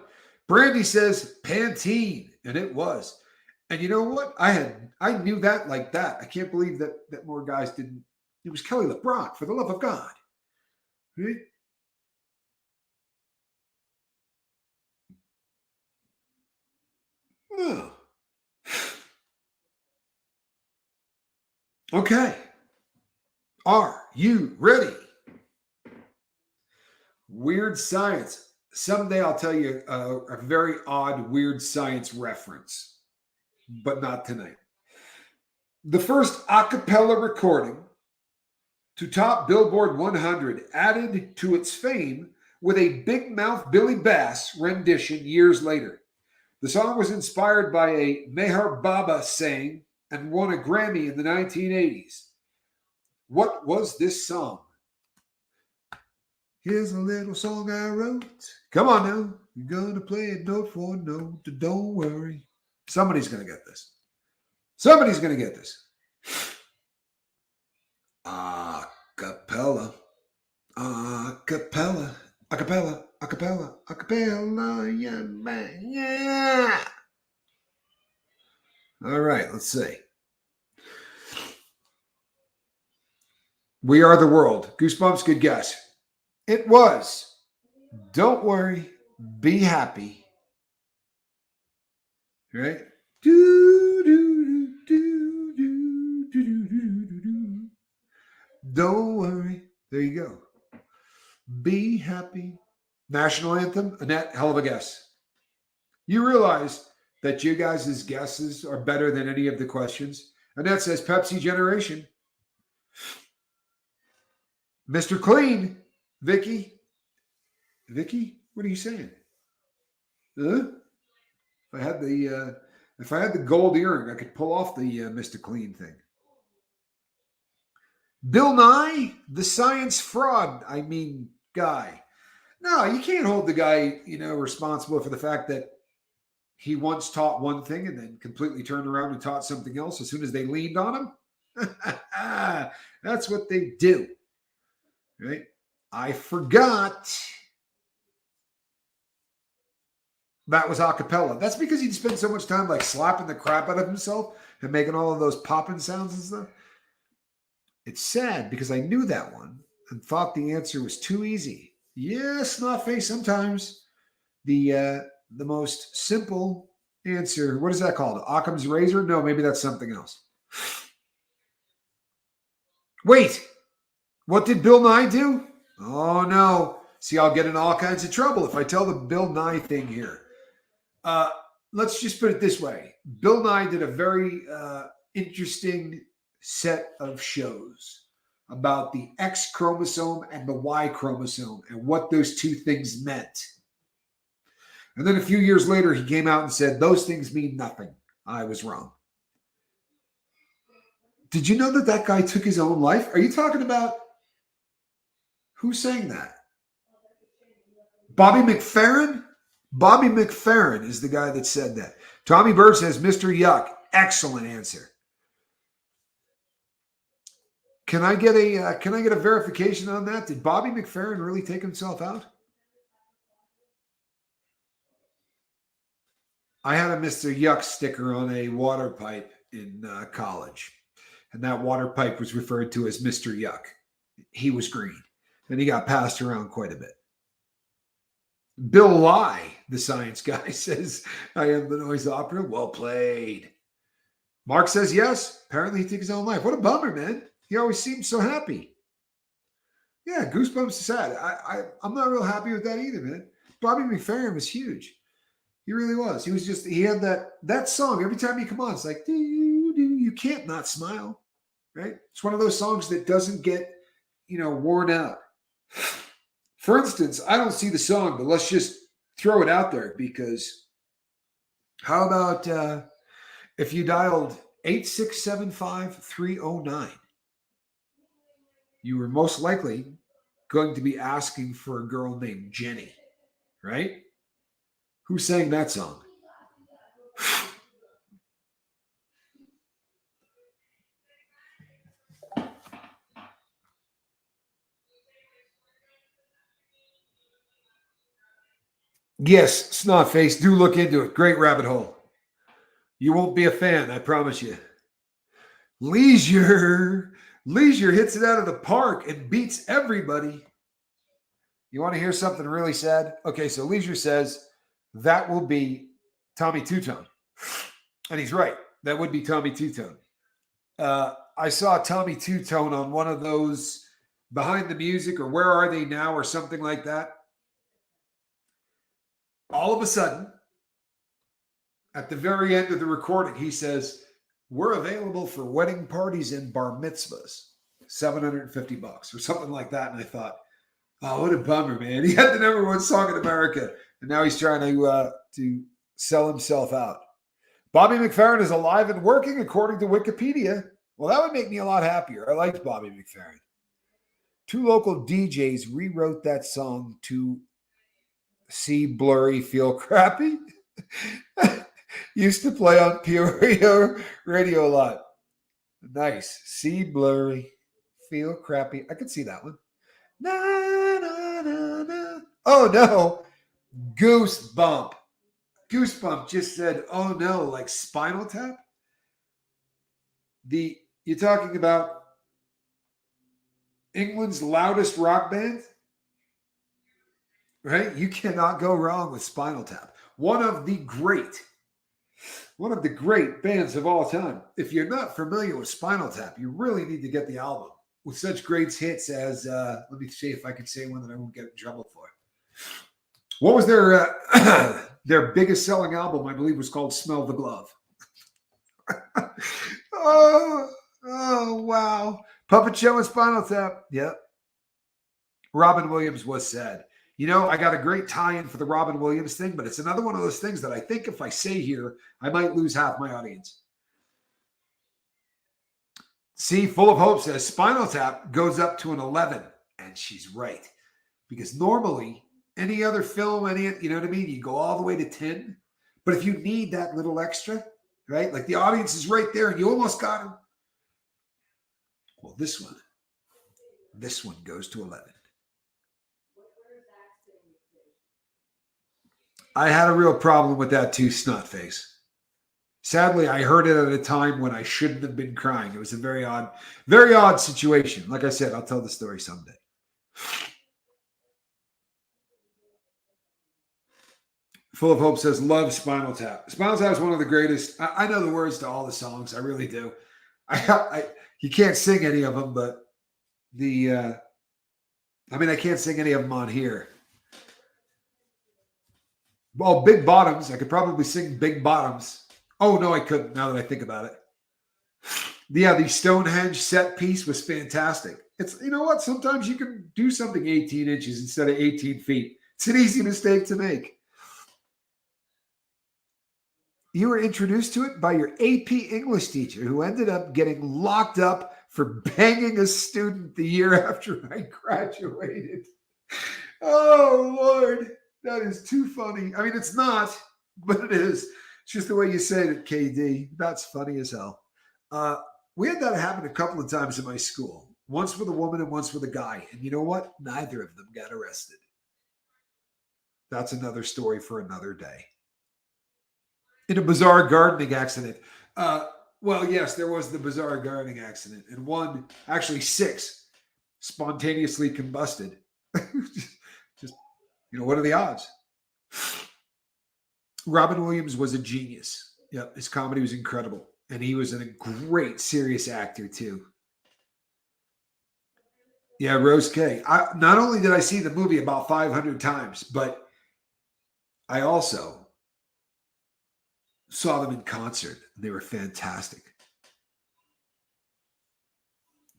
A: Brandy says Pantene. And it was. And you know what? I knew that like that. I can't believe that more guys didn't. It was Kelly LeBrock, for the love of God. Right? Oh. Okay. Are you ready? Weird science. Someday I'll tell you a very odd weird science reference, but not tonight. The first a cappella recording to top Billboard 100 added to its fame with a big mouth Billy Bass rendition years later. The song was inspired by a Meher Baba saying and won a Grammy in the 1980s. What was this song? Here's a little song I wrote. Come on now. You're going to play it note for note. Don't worry. Somebody's going to get this. Somebody's going to get this. A cappella. A cappella. A cappella. A cappella. A cappella. Yeah. All right. Let's see. We Are the World. Goosebumps. Good guess. It was. Don't worry. Be happy. Right? Don't worry. There you go. Be happy. National anthem. Annette, hell of a guess. You realize that you guys' guesses are better than any of the questions. Annette says Pepsi Generation. Mr. Clean. Vicky. Vicky, what are you saying? Huh? If I had the gold earring, I could pull off the Mr. Clean thing. Bill Nye, the science fraud, guy. No, you can't hold the guy, responsible for the fact that he once taught one thing and then completely turned around and taught something else as soon as they leaned on him. That's what they do. Right? I forgot. That was a cappella. That's because he'd spend so much time like slapping the crap out of himself and making all of those popping sounds and stuff. It's sad because I knew that one and thought the answer was too easy. Yes, not face. Sometimes the most simple answer. What is that called? Occam's razor? No, maybe that's something else. Wait, what did Bill Nye do? Oh no! See, I'll get in all kinds of trouble if I tell the Bill Nye thing here. Let's just put it this way. Bill Nye did a very interesting set of shows. about the X chromosome and the Y chromosome and what those two things meant. And then a few years later, he came out and said, those things mean nothing. I was wrong. Did you know that that guy took his own life? Are you talking about who's saying that? Bobby McFerrin? Bobby McFerrin is the guy that said that. Tommy Bird says, Mr. Yuck. Excellent answer. Can I get a verification on that? Did Bobby McFerrin really take himself out? I had a Mr. Yuck sticker on a water pipe in college, and that water pipe was referred to as Mr. Yuck. He was green, and he got passed around quite a bit. Bill Lai, the science guy, says, I am the noise opera. Well played. Mark says yes. Apparently he took his own life. What a bummer, man. He always seemed so happy. Yeah, Goosebumps is sad. I'm not real happy with that either, man. Bobby McFerrin was huge. He really was. He had that song. Every time you come on, it's like, you can't not smile, right? It's one of those songs that doesn't get, worn out. For instance, I don't see the song, but let's just throw it out there, because how about if you dialed 8675309, you were most likely going to be asking for a girl named Jenny, right? Who sang that song? Yes, Snotface, do look into it. Great rabbit hole. You won't be a fan, I promise you. Leisure hits it out of the park and beats everybody. You want to hear something really sad? Okay, so Leisure says that will be Tommy Two-Tone. And he's right. That would be Tommy Two-Tone. I saw Tommy Two-Tone on one of those Behind the Music or Where Are They Now or something like that. All of a sudden, at the very end of the recording, he says, we're available for wedding parties and bar mitzvahs, $750 or something like that. And I thought, oh, what a bummer, man. He had the number one song in America, and now he's trying to sell himself out. Bobby McFerrin is alive and working, according to Wikipedia. Well, that would make me a lot happier. I liked Bobby McFerrin. 2 local DJs rewrote that song to see blurry, feel crappy. Used to play on Peoria radio a lot. Nice. See blurry, feel crappy. I could see that one. Na, na, na, na. Oh, no. Goosebump. Goosebump just said, oh, no, like Spinal Tap. You're talking about England's loudest rock band? Right? You cannot go wrong with Spinal Tap. One of the great bands of all time. If you're not familiar with Spinal Tap, you really need to get the album with such great hits as, let me see if I can say one that I won't get in trouble for. What was their their biggest selling album? I believe was called Smell the Glove. Oh, wow. Puppet Show and Spinal Tap. Yep. Robin Williams was sad. I got a great tie-in for the Robin Williams thing, but it's another one of those things that I think if I say here, I might lose half my audience. See, Full of Hope says Spinal Tap goes up to an 11, and she's right. Because normally, any other film, you know what I mean? You go all the way to 10, but if you need that little extra, right? Like the audience is right there, and you almost got them. Well, this one goes to 11. I had a real problem with that too, Snotface. Sadly, I heard it at a time when I shouldn't have been crying. It was a very odd situation. Like I said, I'll tell the story someday. Full of Hope says, love Spinal Tap. Spinal Tap is one of the greatest. I know the words to all the songs. I really do. You can't sing any of them, but I can't sing any of them on here. Well, Big Bottoms. I could probably sing Big Bottoms. Oh, no, I couldn't now that I think about it. Yeah, the Stonehenge set piece was fantastic. It's, you know what? Sometimes you can do something 18 inches instead of 18 feet. It's an easy mistake to make. You were introduced to it by your AP English teacher who ended up getting locked up for banging a student the year after I graduated. Oh, Lord. That is too funny. I mean, it's not, but it is. It's just the way you say it, KD. That's funny as hell. Uh, we had that happen a couple of times in my school. Once with a woman and once with a guy. And you know what? Neither of them got arrested. That's another story for another day. In a bizarre gardening accident. Uh, well, yes, there was the bizarre gardening accident, and one, actually six, spontaneously combusted. just, what are the odds? Robin Williams was a genius. Yeah, his comedy was incredible, and he was a great serious actor too. Yeah, Rose K. Not only did I see the movie about 500 times, but I also saw them in concert. They were fantastic.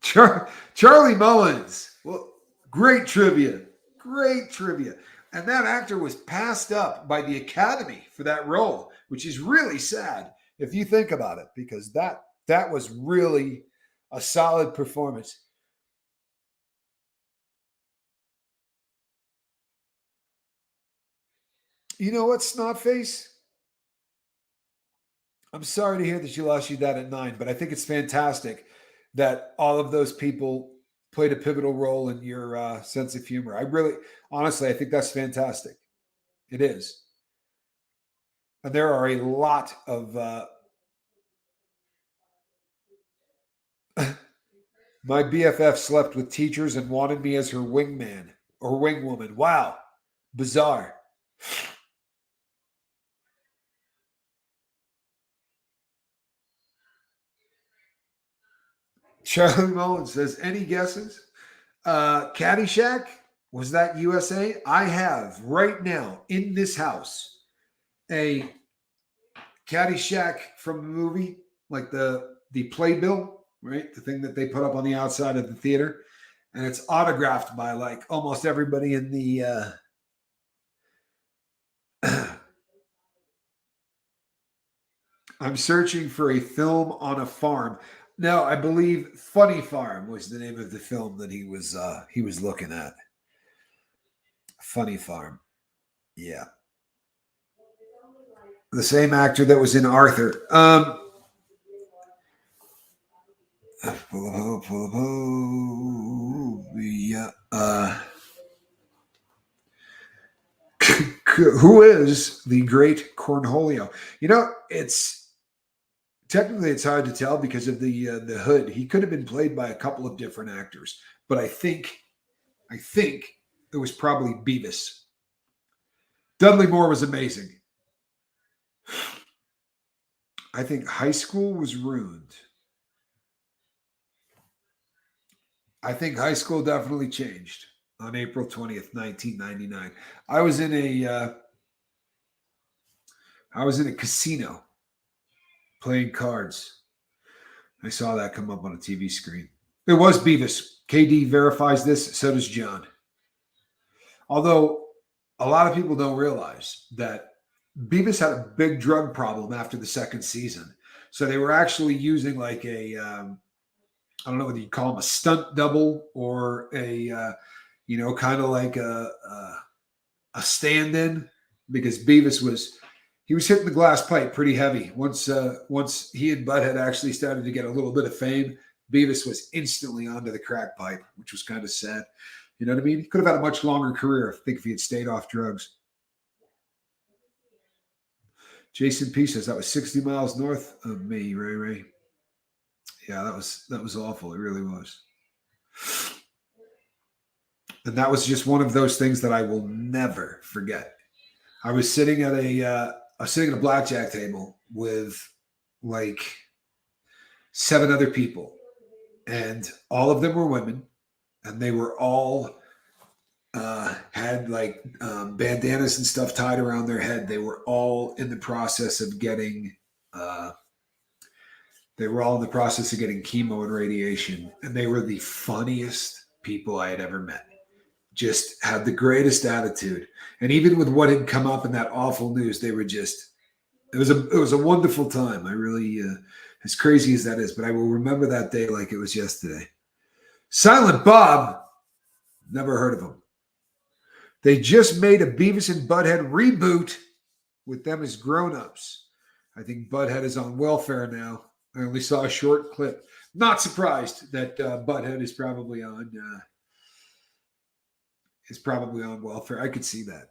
A: Charlie Mullins. Well, great trivia. Great trivia. And that actor was passed up by the Academy for that role, which is really sad if you think about it, because that was really a solid performance. You know what, Snotface? I'm sorry to hear that you lost your dad at 9, but I think it's fantastic that all of those people played a pivotal role in your sense of humor. I really, honestly, I think that's fantastic. It is. And there are a lot of my BFF slept with teachers and wanted me as her wingman or wingwoman. Wow, bizarre. Charlie Mullen says, any guesses? Caddyshack, was that USA? I have right now in this house a Caddyshack from the movie, like the playbill, right? The thing that they put up on the outside of the theater, and it's autographed by like almost everybody in the. I'm searching for a film on a farm. No, I believe Funny Farm was the name of the film that he was looking at. Funny Farm. Yeah. The same actor that was in Arthur. Yeah. Who is the great Cornholio? It's technically it's hard to tell because of the hood. He could have been played by a couple of different actors, but I think it was probably Beavis. Dudley Moore was amazing. I think high school was ruined. I think high school definitely changed on April 20th, 1999. I was in a I was in a casino playing cards. I saw that come up on a TV screen. It was Beavis. KD verifies this. So does John. Although a lot of people don't realize that Beavis had a big drug problem after the second season. So they were actually using like I don't know whether you call him a stunt double or kind of like a stand-in, because Beavis was hitting the glass pipe pretty heavy. Once he and Bud had actually started to get a little bit of fame, Beavis was instantly onto the crack pipe, which was kind of sad. You know what I mean? He could have had a much longer career, I think, if he had stayed off drugs. Jason P says that was 60 miles north of me, Ray Ray. Yeah, that was awful. It really was. And that was just one of those things that I will never forget. I was sitting at a blackjack table with like seven other people, and all of them were women, and they were all had like bandanas and stuff tied around their head. They were all in the process of getting They were all in the process of getting chemo and radiation, and they were the funniest people I had ever met. Just had the greatest attitude. And even with what had come up in that awful news, they were just, it was a wonderful time. I really, as crazy as that is, but I will remember that day like it was yesterday. Silent Bob, never heard of him. They just made a Beavis and Butthead reboot with them as grown-ups. I think Butthead is on welfare now. I only saw a short clip. Not surprised that Butthead is probably on welfare. I could see that.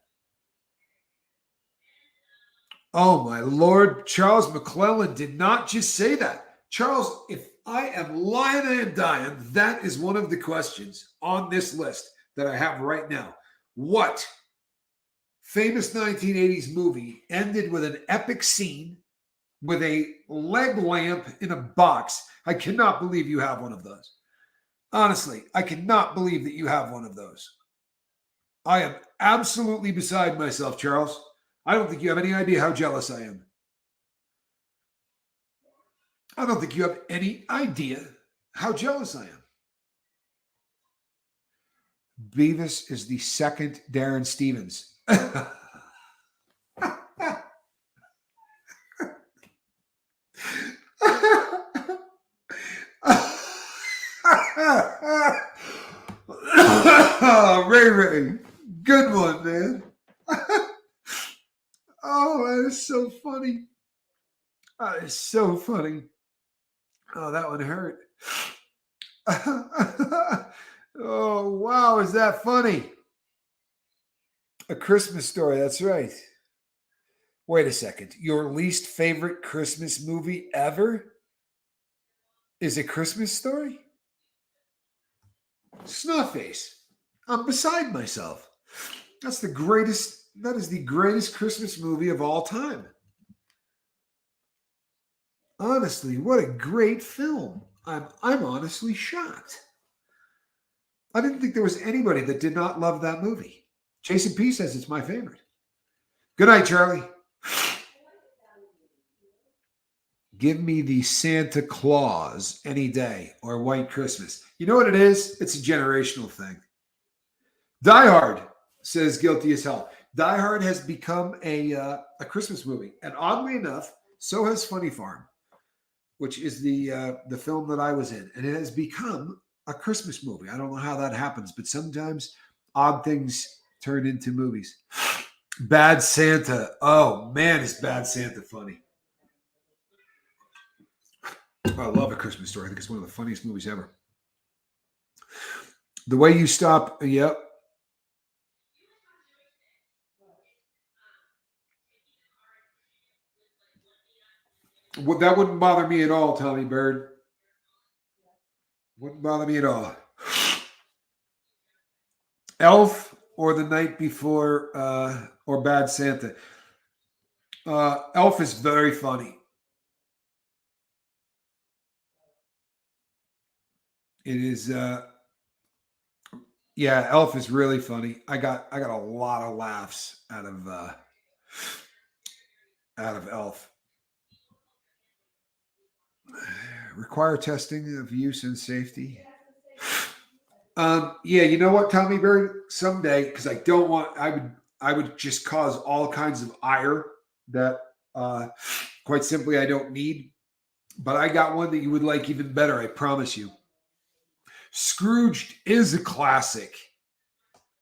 A: Oh my Lord, Charles McClellan did not just say that. Charles, if I am lying, I am dying. That is one of the questions on this list that I have right now. What famous 1980s movie ended with an epic scene with a leg lamp in a box? I cannot believe you have one of those. Honestly, I cannot believe that you have one of those. I am absolutely beside myself, Charles. I don't think you have any idea how jealous I am. I don't think you have any idea how jealous I am. Beavis is the second Darren Stevens. Ray, good one, man. Oh, that is so funny. That is so funny. Oh, that one hurt. Oh, wow, is that funny? A Christmas Story, that's right. Wait a second. Your least favorite Christmas movie ever is A Christmas Story? Snotface. I'm beside myself. That is the greatest Christmas movie of all time. Honestly, what a great film. I'm honestly shocked. I didn't think there was anybody that did not love that movie. Jason P says it's my favorite. Good night, Charlie. Give me the Santa Claus any day or White Christmas. You know what it is? It's a generational thing. Die Hard says guilty as hell. Die Hard has become a Christmas movie. And oddly enough, so has Funny Farm, which is the film that I was in. And it has become a Christmas movie. I don't know how that happens, but sometimes odd things turn into movies. Bad Santa. Oh, man, is Bad Santa funny. I love A Christmas Story. I think it's one of the funniest movies ever. The Way You Stop. Yep. Well, that wouldn't bother me at all, Tommy Bird. Wouldn't bother me at all. Elf or The Night Before or Bad Santa. Elf is very funny. It is Elf is really funny. I got a lot of laughs out of Elf. Require testing of use and safety. Yeah, you know what, Tommy Bird? Someday, because I would just cause all kinds of ire that quite simply I don't need. But I got one that you would like even better, I promise you. Scrooged is a classic.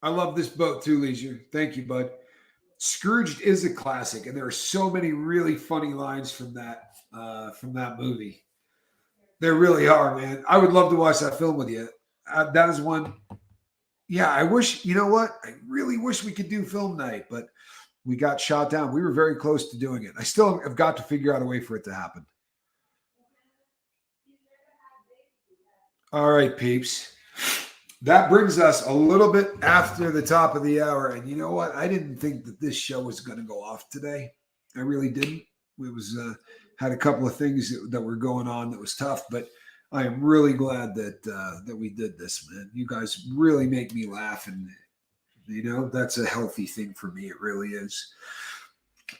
A: I love this boat too, Leisure. Thank you, bud. Scrooged is a classic, and there are so many really funny lines from that movie. There really are, man. I would love to watch that film with you. That is one. Yeah, I wish, you know what? I really wish we could do film night, but we got shot down. We were very close to doing it. I still have got to figure out a way for it to happen. All right, peeps. That brings us a little bit after the top of the hour. And you know what? I didn't think that this show was going to go off today. I really didn't. We had a couple of things that were going on that was tough, but I am really glad that we did this, man. You guys really make me laugh, and that's a healthy thing for me. It really is.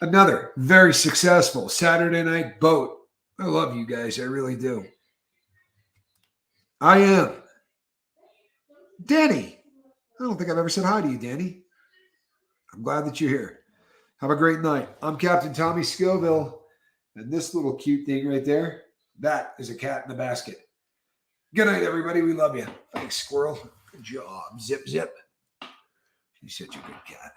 A: Another very successful Saturday night boat I love you guys. I really do. I am. Danny. I don't think I've ever said hi to you, Danny. I'm glad that you're here. Have a great night. I'm Captain Tommy Scoville. And this little cute thing right there, that is a cat in a basket. Good night, everybody. We love you. Thanks, squirrel. Good job. Zip, zip. She's such a good cat.